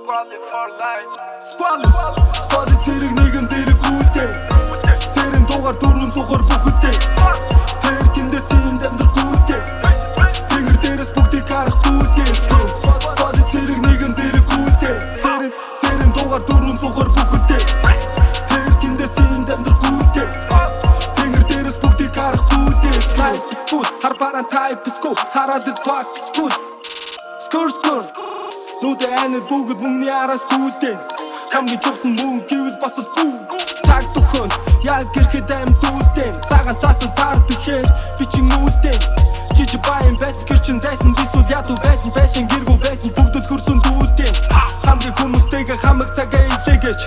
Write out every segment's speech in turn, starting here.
Squally for life. Squally зэрэг нэгэн зэрэг гүйлтэй. Сэрэн дугаар дөрвөн цухар бүхэлдэй. Тэр тэндээс энд амьдрах гүйлтэй. Тэнгэр дээрээс бүгдийг харах гүйлтэй. Squally зэрэг нэгэн зэрэг гүйлтэй. Сэрэн дугаар дөрвөн цухар бүхэлдэй. Тэр тэндээс энд амьдрах гүйлтэй. Тэнгэр дээрээс бүгдийг харах гүйлтэй. Type is good, харбаран type is good. Харалт fuck is good. Skr Нүдэ анид бүгд мөнгөний араас гүйлдэн. Хамгийн чухал мөнгө гэвэл бас л дүү. Цаг төхөн яг ирэхэд амьд үлдэн. Цагаан цаасан тар бихээр би чин үлдэн. Жижиг баян байсан гэрчин зайсан дисүүл ядуу байсан байшин гэргүү байсан бүгд л хөрсөн дүүлдэн. Хамгийн хүмүүстэйгээ хамаг цагаа илээгэж.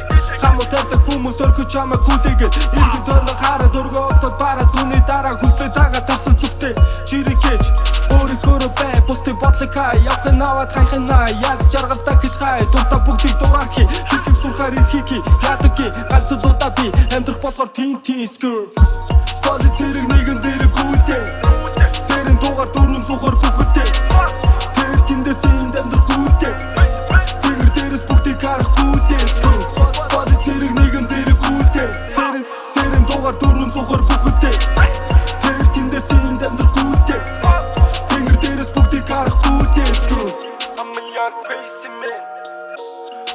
Хамуу тартай хүмүүс орхиж хамаг хүлээгээд. Иргэн төрнө хараад өргөө олоод бараад түүний дараа хүслээ дагаад тарсан зүгтээ чирэгэж. Өөрийнхөө бай бусдын бодлыг хай. Явцын аваад хайхнаа яг жаргалтай хэл хай. Дуртай бүгдийг дуурахи тэрхийг сурахаар ирхийхи. Ядагги ганц л удаа би амьдрах болохоор тин скр. Squally зэрэг нэгэн зэрэг гүйлтэй. Сэрэн дугаар дөрвөн цухар бүхэлдэй. Тэр тэндээс энд амьдрах гүйлтэй. Тэнгэр дээрээс бүгдийг харах гүйлтэй. Squally зэрэг нэгэн зэрэг гүйлтэй. Сэрэн дугаар дөрвөн цухар бүхэлдэй. Тэр тэндээс энд амьдрах гүйлтэй. Тэнгэр дээрээс бүгдийг харах гүйлтэй. I'm a young crazy man.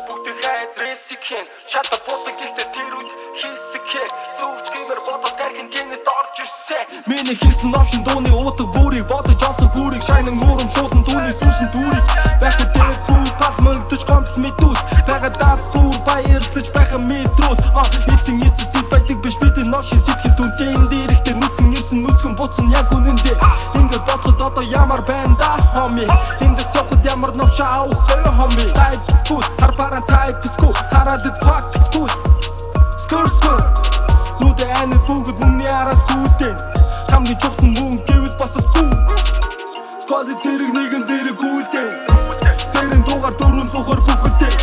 Бүгдийг хайд ресикэн. Шата бодог ихтэй тэр үед хийсэхээ. Зөвч гэмэр бодол тархин гэнэт орж ирсэ. Миний хийсэн новшин дууны утга бүрийг бодож олсон хүрийг. Шайнан муурам шуусан түүний сүнсэн дүүрийг. Байхгүй дээр бүр палмагдаж гомц мэдүүл. Байгадаа бүр баярлаж байхаа мэдрүүл. Эцэн эцэстүүд байлиг биш бидний новшин сэтгэл үнтэй. Энд эрэхтэй нүцэн ирсэн нүцгэн буцсан яг үнэндээ. Ингээд бодоход одоо ямар байна да хоми. Эндээс явахад ямар новш авах гоё хоми. Type is good, харбаран type is good. Харалт fuck is good. Skr Нүдэ анид бүгд мөнгөний араас гүйлдэн. Хамгийн чухал мөнгө гэвэл бас л дүү. Squally зэрэг нэгэн зэрэг гүйлдэн. Сэрэн дугаар дөрвөн цухар бүхэлдэй.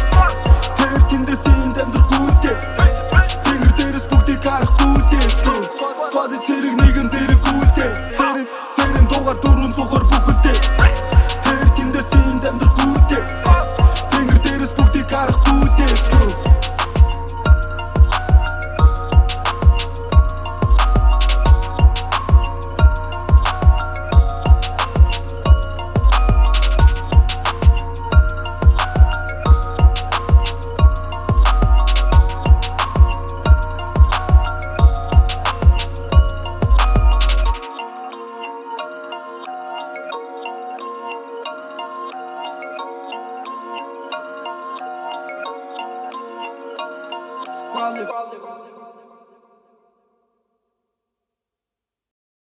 Тэр тэндээс энд амьдрах гүйлдэй. Тэнгэр дээрээс бүгдийг харах гүйлдэй. Squally зэрэг нэгэн зэрэг гүйлдэй. Сэрэн дугаар дөрвөн цухар бүхэлдэй. Тэр тэндээс энд амьдрах гүйлдэй. Тэнгэр дээрээс бүгдийг харах гүйлдэй. Squally.